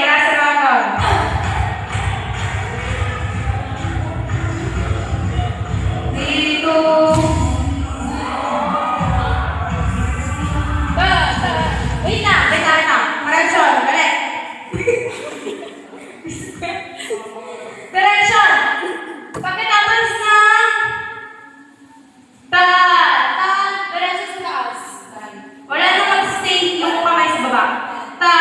wala sa Ronald. Dito. Wait na. Correction, balik. Correction. Pagkatapos ng diretso sa taas. Wala na mag-stay yung kamay sa baba. Diba?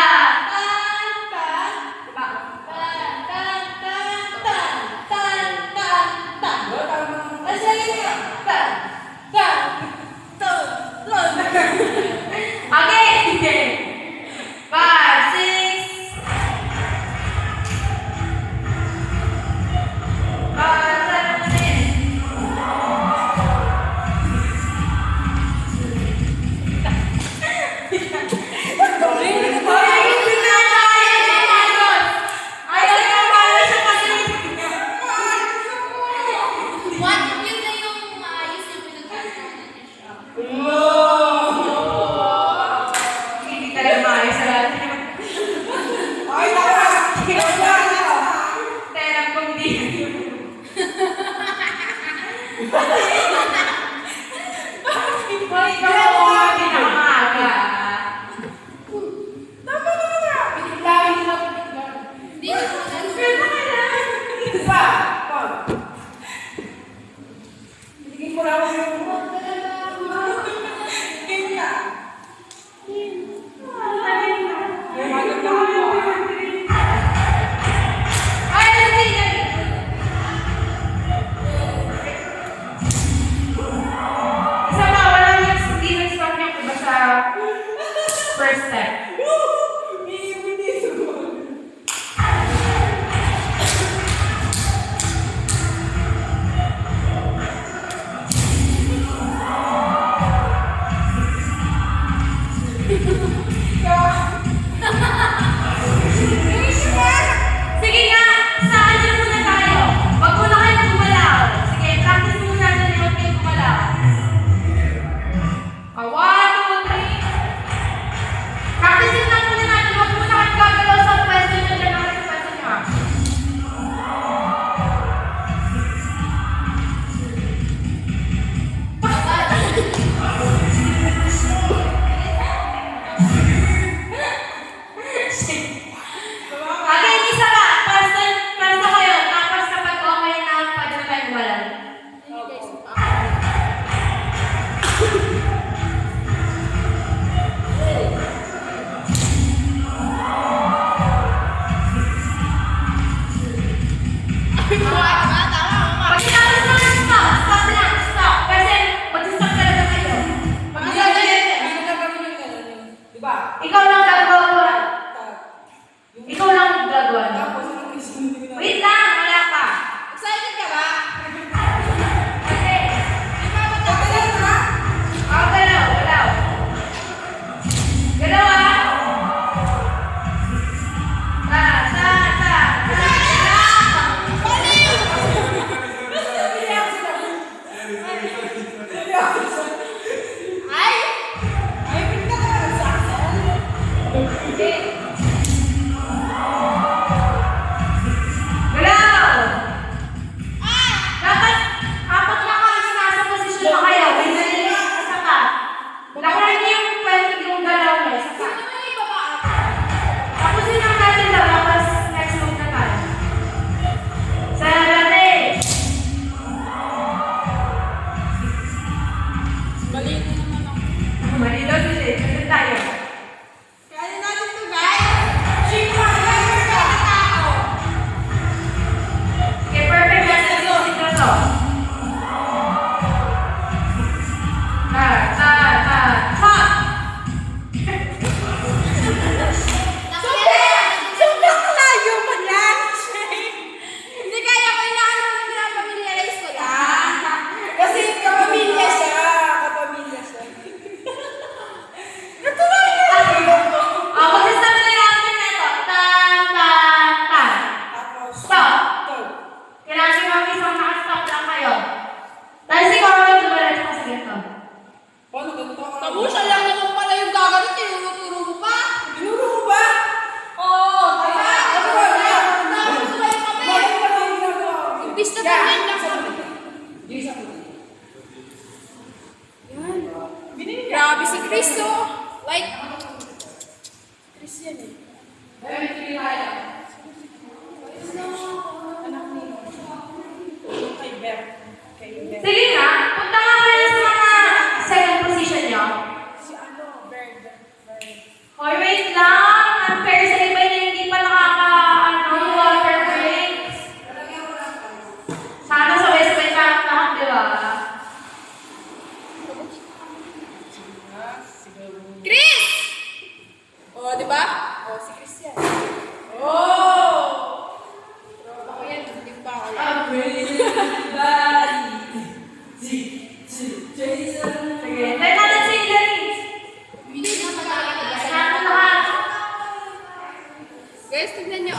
Guys, tignan nyo.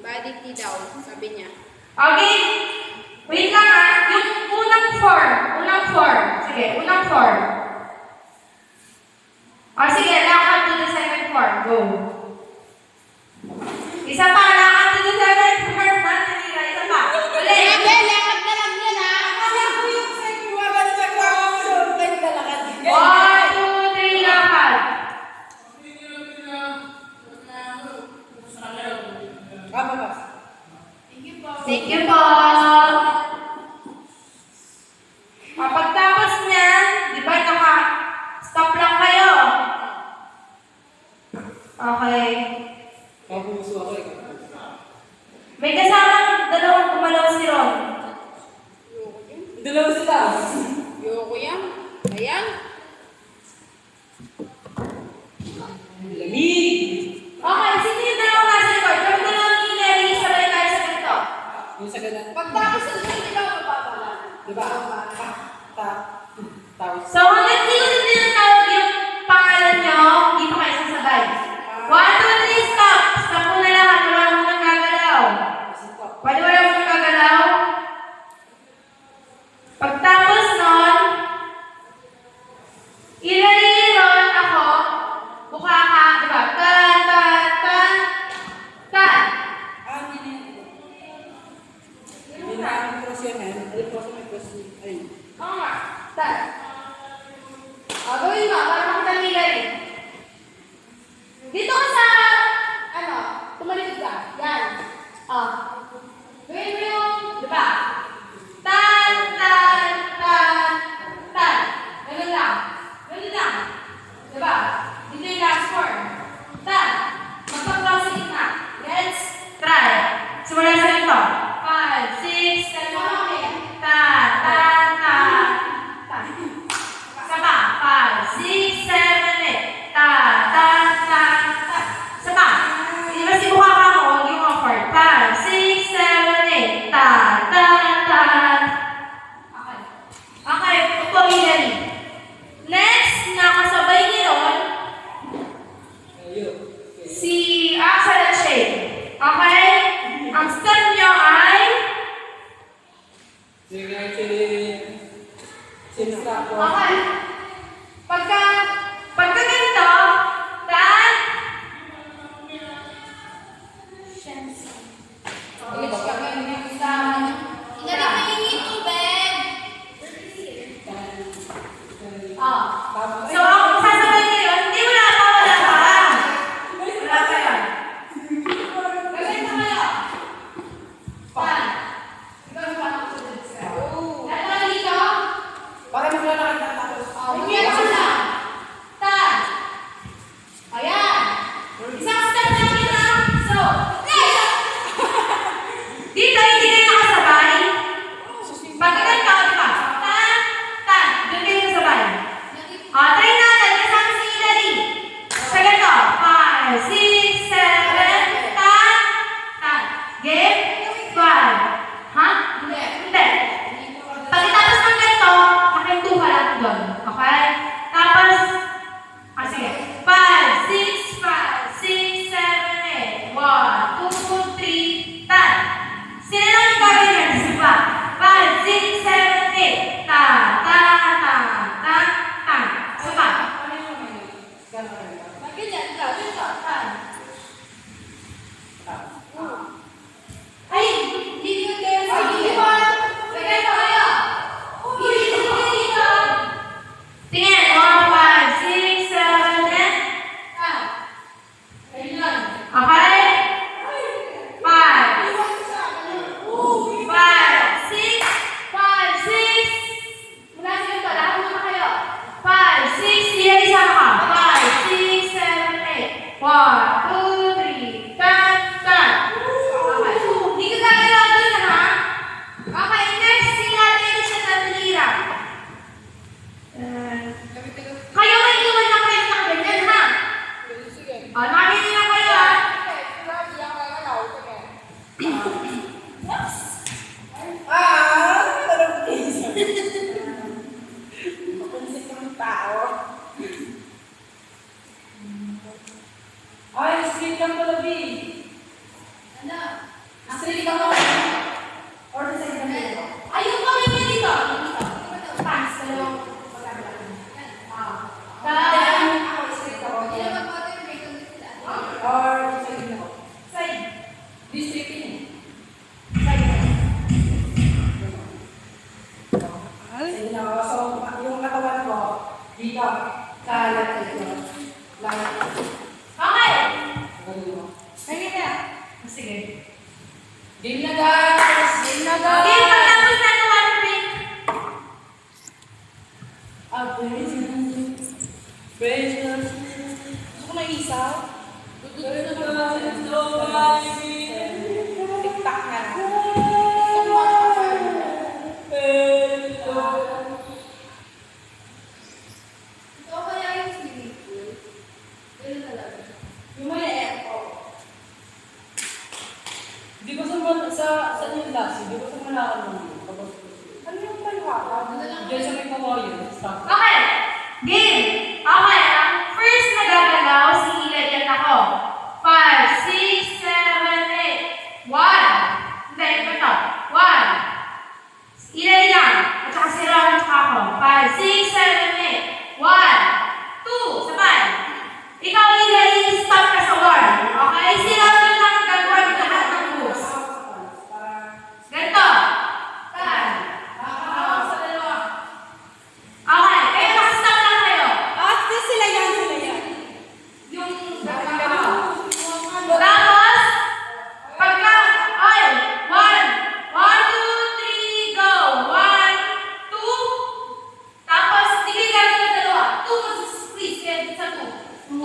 Body T daw, sabi niya. Okay. Wait lang ha. Yung unang form. Unang form. Sige, unang form. O sige, lakad to the second form. Go. Isa pa, lakad to the second form. Manila, isa pa. Ulit. Grabe, lakad na lang yan ha. One, two, three, lakad. Thank you po. Pagtapos niyan, di ba naka-stop lang kayo? Okay. May kasamang dalawang kumalaw si Ron. Yoko yan. Ayan. Okay, sino yung dalawang nasa record? Kami dalawang ni Larry, sabay tayo sa ganito. Pagtapos na siya, di ba mapapala? So, hanggang di ko sabihin ng tawag yung pangalan nyo, hindi pa kayo sasabay. 1, 2, 3, stop! Stop mo na lahat, wala mo nang gagalaw. Pwede wala mo nang gagalaw? Pagtapos nun, ilaliron ako, mukha ka, di ba? Tan, tan, tan, tan. Oo nga, tan. Gawin mo, para makita ni Larry. Dito ka sa, tumalikod ka. Yan. Gawin mo yung, di ba? Tan, tan, tan, tan. Ganun lang. Ganun lang. Di ba? Dito yung last form. Tan. Magpapagaw sa gitna. Let's try. Simula sa ito. 5, 6, 7, 8. Tan, tan, tan, tan. Saba. 5, 6, 7, 8. Tan, tan, tan, tan. Saba. Hindi ba si mukha ka ako? Huwag yung awkward. 5, 6, 7, 8. Tan, tan, tan. Okay. Okay. Upo, Hilary. Next, nakasabay ni Ron, si Axel at Shay. Okay? Ang step nyo ay okay. Pagka ganito, tan, Inalik na yung tubig. So, ang sasabay kayo, hindi wala pa. Wala pa yan. Gagawin na kayo. Tan. Ikaw yung parang sunod sila. Lahat na dito. Bigyan ko lang. Tan. Ayan. Isang step lang kita. So, next. Dito, hindi kayo nakasabay. Pagkaganto, di ba? Tan, tan. Doon kayo nasabay. Try natin. Kasama si Hilary. Sa ganito. 5, 6, 7, tan, tan. Game? 5. Ha? Hindi. Pagkatapos ng ganito, nakahinto ka lang doon. Okay? Tapos, sige. 5, 6, 5, 6, 7, 8. 1, 2, 3, tan. Sila lang yung gagawin yan. Isa pa. 5, 6, 7, 8. Tan, tan, tan, tan, tan. Isa pa. Ganyan. Ganito. Tan. Ay! Liligot kayo sa liligot! Ganito kayo! Liligot kayo dito! Tingin! 1, 5, 6, 7, 8. Ayun lang. Okay? 5, 5, 6, 5, 6. Mula sa ganito, lahat muna kayo. 5, 6, Hilary sama ka. 5, 6, 7, 8. 1, 2, 3, tan, tan. Okay. Hindi ka gagalaw dun, ha? Okay, next, sila tayo siya sa talira. Kayo may iwan na kayo sa ganyan, ha? Nakahingi na kayo, ha? Straight lang pala, B. Ano? Straight ka mo. Or sa side kami dito. Ayun kami niya dito. Dito. Pants. Dalawang magkakalaan. Dahil ako straight ako. Hindi naman po ito yung bacon din sila. Or side na ako. Side. District yun eh. Side na. Side na ako. So, yung katawan ko, dito. Sa left side ko. Left. Okay! Kaya na. Sige. Game na guys! Game na guys! Okay, pagtapos na ng water break. Precious. Gusto ko na isaw. TikTok na. Ito kaya yung swimming pool. Ganun talaga. Yung maliit. Di ko sa yung last, di ko sa malakan mo. Ano yung malwaka? Diyan sa may kawayo, stop. Okay. Game. Okay. Ang first na gagalaw, si Hilary at ako. 5, 6, 7, 8. 1. Hindi, ito to. 1. Hilary lang. At saka si Ron at saka ako. 5, 6, 7, 8. 1. 2. Sabay. Ikaw, Hilary, stop ka sa 1. Okay? Si Ron lang gagawa ng lahat ng moves. Ganito. Tan. Sa dalawa. Okay. Kayo, nakastop lang kayo. Sila yan. Yung tapos, pagka, ay, 1, 1, 2, 3, go. 1, 2, tapos, hindi kayo gagawin ng dalawa. 2, mag-squeeze kayo sa 2. 2,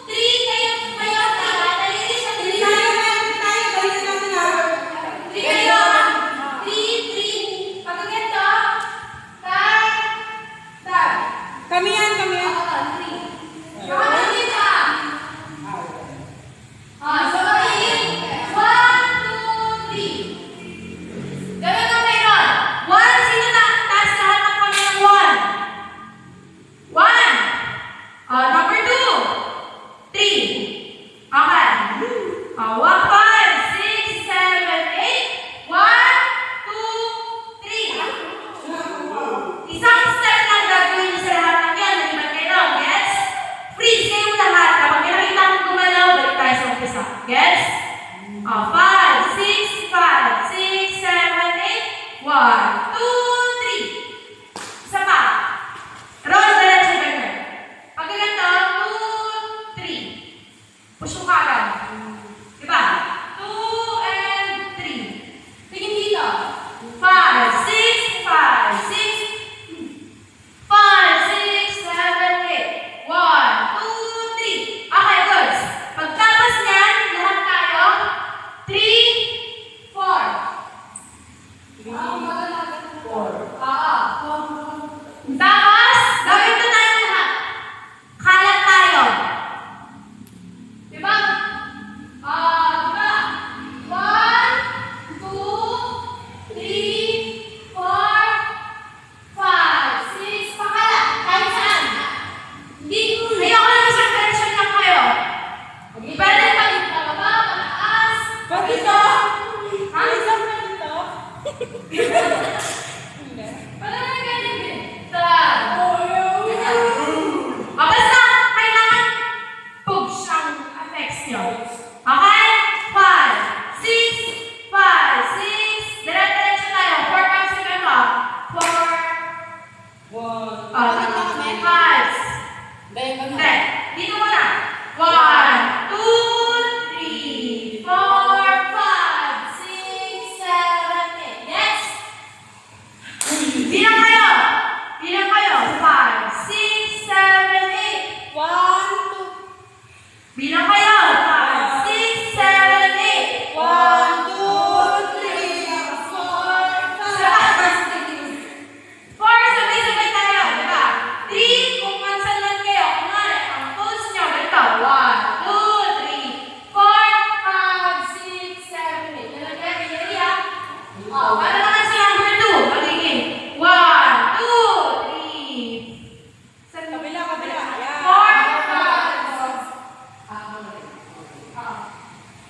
3, kayo, dali siya, dali tayo. 3 kayo. 3, 3. Pag ganito, tan. Kami yan. So, one, two, three. Ganun ang meron. 1, sino na? Taas lahat ng kami ng 1. 1. Number 2. 3. Okay. 1, 5, 6, 7, 8. 1, 2, 3. Isang step lang gagawin niyo sa lahat ng yan. Hindi ba kayo? Gets? Freeze kayo lahat. Kapag nakita mo gumalaw, balik tayo sa umpisa. Gets? 5, 6, 5, 6, 7, 8. 1, 2, 3. Isa pa. Roll diretso ganyan. Pag ganito, 2, 3. Push mo kagad. Diba? 2 and 3. Tingin dito. 5, 6, 5, 6. 5, 6, 7, 8. 1, 2, 3. Okay, goods. Pagtapos niyan, lahat tayo. 3, 4. 4. Tapos, gawin ko tayo lahat. Kalat tayo. Diba? Diba? 1, 2, 3, 4, 5, 6. Pakalat. Kahit saan. Hindi. Ayoko lang isang direction lang kayo. Pwede pababa, pataas. Pati ito. Ha? Isang na ito. Wala na ganyan din. Basta, kailangan push ang effects nyo. Okay? 5, 6, 5, 6. Diretso tayo. 4 counts na ganito. 4. 5. Hindi. Dito muna. 1, 2, 3, 4, 5, 6, 7, 8. Yes? Bilang kayo. 5, 6, 7, 8. 1, 2. Bilang kayo. 5,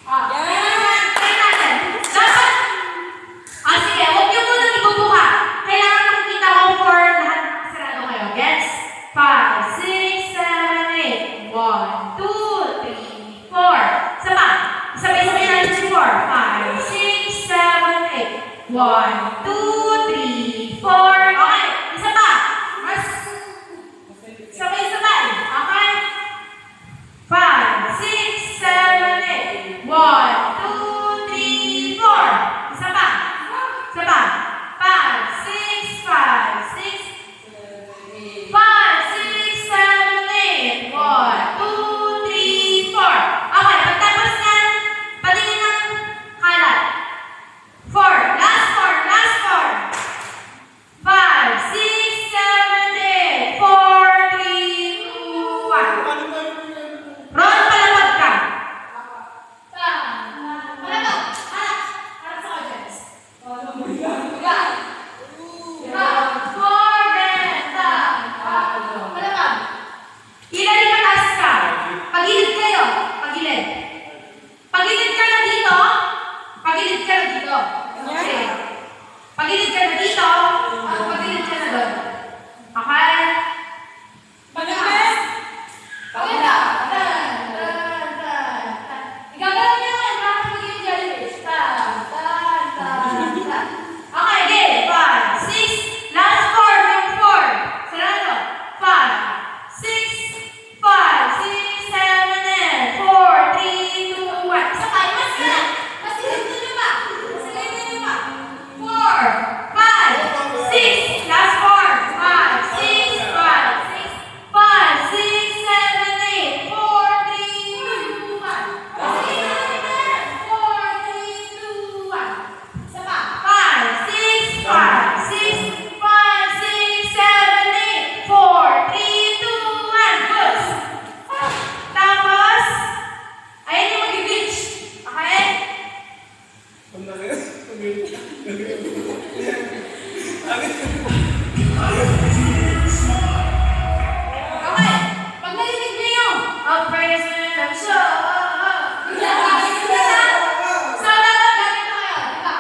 Kaya natin. Dapat, sige, huwag niyo munang ibubuka. Kailangan makikita ko for lahat sarado kayo. Gets? 5, 6, 7, 8. 1, 2, 3, 4. Sama. Sabay-sabay natin si 4. 5, 6, 7, 8. 1, 2, 3, 4. Okay. Isa pa. Mas sabay-sabay. Okay? 5, 6, 7, 8. 1, 2, 3, 4. Isa pa. Isa pa. 5, 6, 5, 6. 5, 6, 7, 8. 1, 2, 3, 4. Okay, pagtapos yan, patingin ng kalat. 4. Last 4. Last 4. 5, 6, 7, 8. 4, 3, 2, 1. Ron, palapag ka. Palapag. Harap sa audience. Palapag. Ilalim mataas ka. Pagilid kayo. Pagilid. Pagilid ka na dito. Pagilid ka na dito. Okay. Pagilid ka na dito. Pagilid ka na doon. Okay? Pagilid! Pagilid. Igagawin niyo yan. Bakit magiging jellyfish? Okay, game. 5, 6. Last 4. Yung 4. Sarado. 5, 6, 5, 6, 7, 8. 4, 3, 2, 1. Isa pa. Mas ka. Mas silipin niyo pa. Silipin niyo pa. 4, 5, 6. Last 4. 5, 6, 5, 6. 5, 6, 7, 8. 4, 3, 2, 1. Sige na, sige na. 4, 3, 2, 1. Isa pa. 5, 6, 5, 6. 5, 6, 7, 8. 4, 3, 2, 1. Good. Tapos, ayan yung mag-glitch. Okay? Okay. Pag narinig niyo yung operation of show. So, dapat ganito kayo, di ba?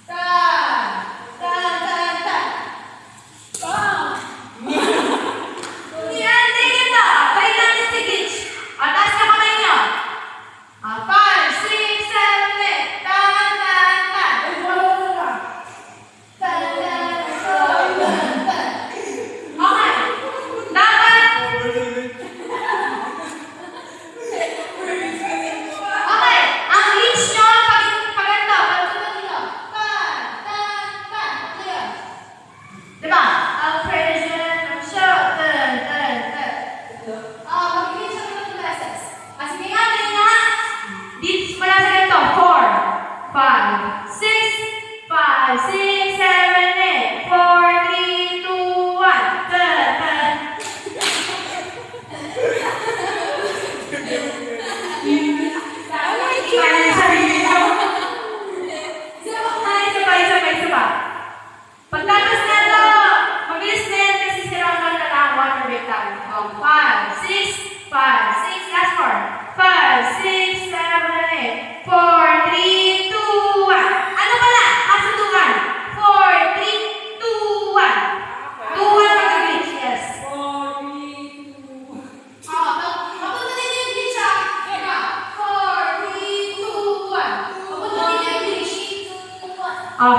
Tan, tan, tan, tan. Yan, tingin na. Tayo natin si glitch. Taas na kamay niyo. 5, 6, 7, 8. Tan, tan, tan. Tan, tan, tan, tan. Okay. Dapat. Okay. Ang glitch nyo, pag ganito, pag dito. Tan, tan, tan. Ito yun. Diba? Operation of show. Tan, tan, tan. Mag-glitch ang mga beses. Sige nga, dali nga. Dito, mula sa ganito. 4, 5, 6, 5, 6, 7, 8. 4, 3, 2, 1. Tan, tan. Isa pa. Pagtapos na ito, mabilis na yan kasi si Ronald na lang water break tayo. 5, 6, 5, 6, last 4. 5, 6, 7, 8. 4, 3, 2, 1. Ano pala? Kasunduan. 4, 3, 2, 1. 2, 1 mag-glitch, yes. 4, 3, 2, 1. Papunta din yung glitch, ah. 4, 3, 2, 1. Papunta din yung glitch. 5,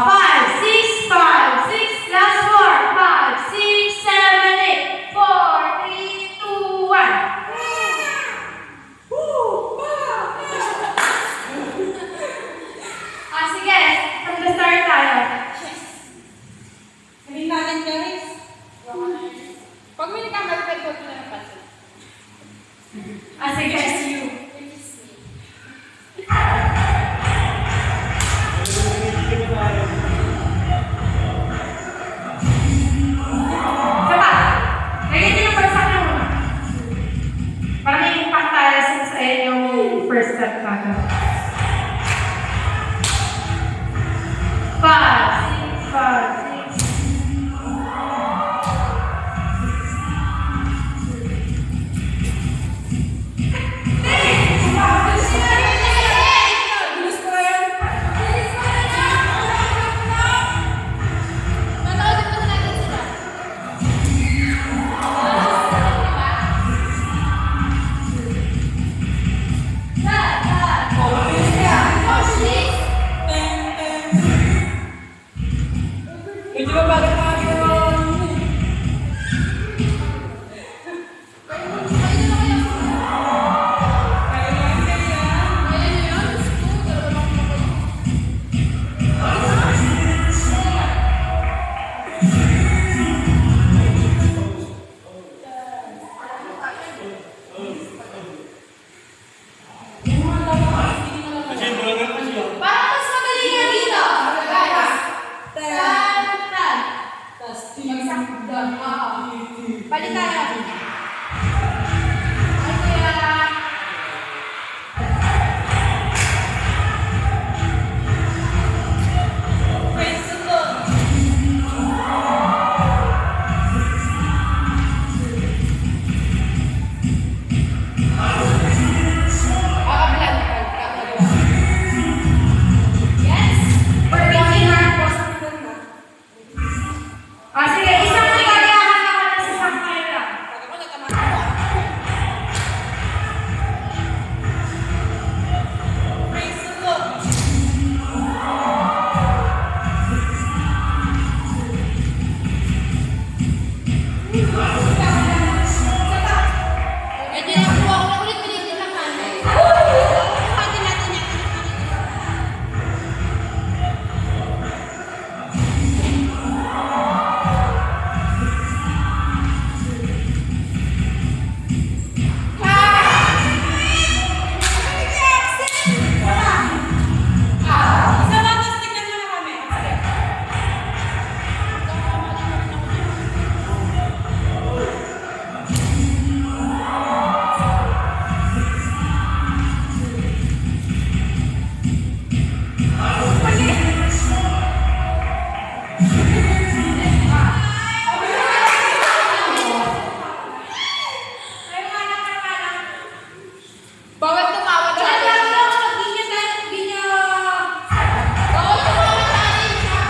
6, 5, 6, last 4. 5, 6, 7, 8. 4, 3, 2, 1. Sige. Mag-start tayo. Sabihin natin, guys. Pag may nakamali, pwede ko na ng pansin. Sige. Isa pa. Lagyan niyo yung bagsak niyo muna. Para may impact tayo sa yung first step natin. 5, 6, 5, 6. Hey! Medyo mabagal pa nga ginawa mo. Parang mas madali nga dito. Guys. Tan. Doon. Oo. Palitan natin. Ay, kuya. Yes. Perfect na. Ah, sige. Isang magagayahan ako na sa isang camera. Medyo nakuha ko na ulit, pinigil na kanan. Pati natin yan. Isa lang, tapos tignan mo na kami. Sige. Bawal tumawa Wala tayo. lang lang. Mag-ginya tayo. Ginya. Bawal tumawa tayo.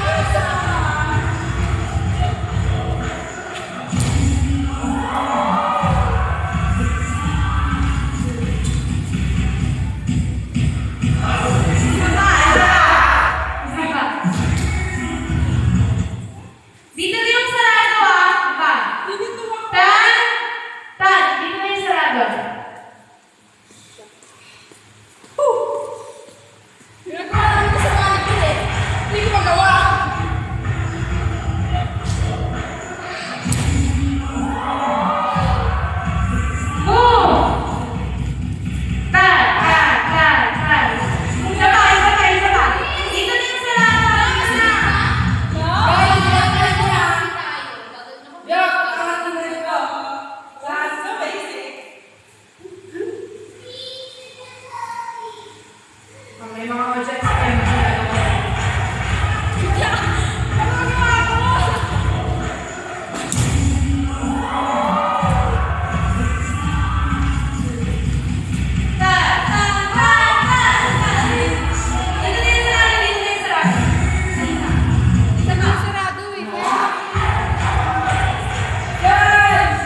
Dito na yung sarado ah. Diba? Hindi tumawa. Tan. Dito na yung sarado. Ginagawa namin ko sa bahay ko eh. Hindi ko magawa. Boom! Tan. Isa pa. Dito na yung sarado. Bawal tumawa tayo. Yo, lahat ng ganito. Lahat sa basic. May mga objects tayo. Ano nagawa ko? Sarado eh. Guys!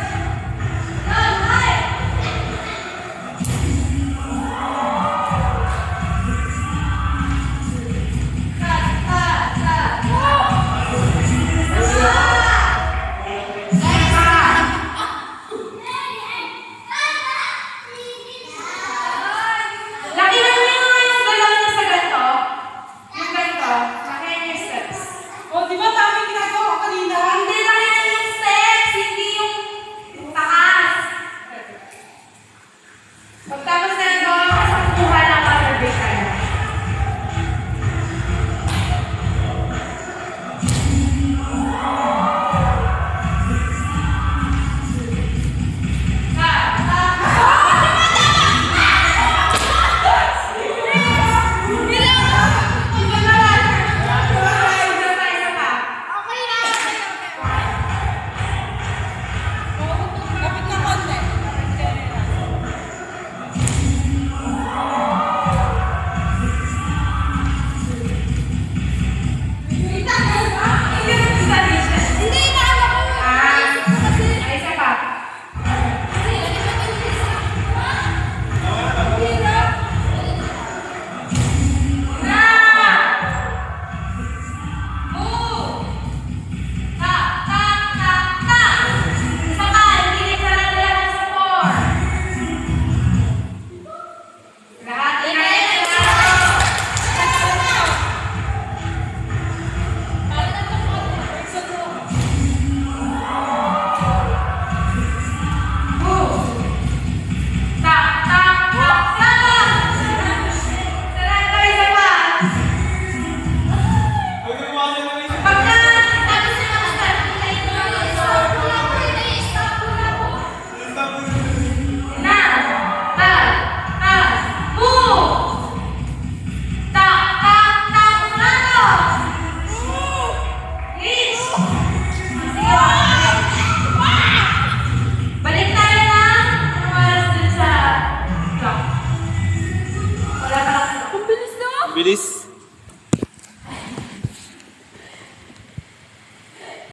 bilis.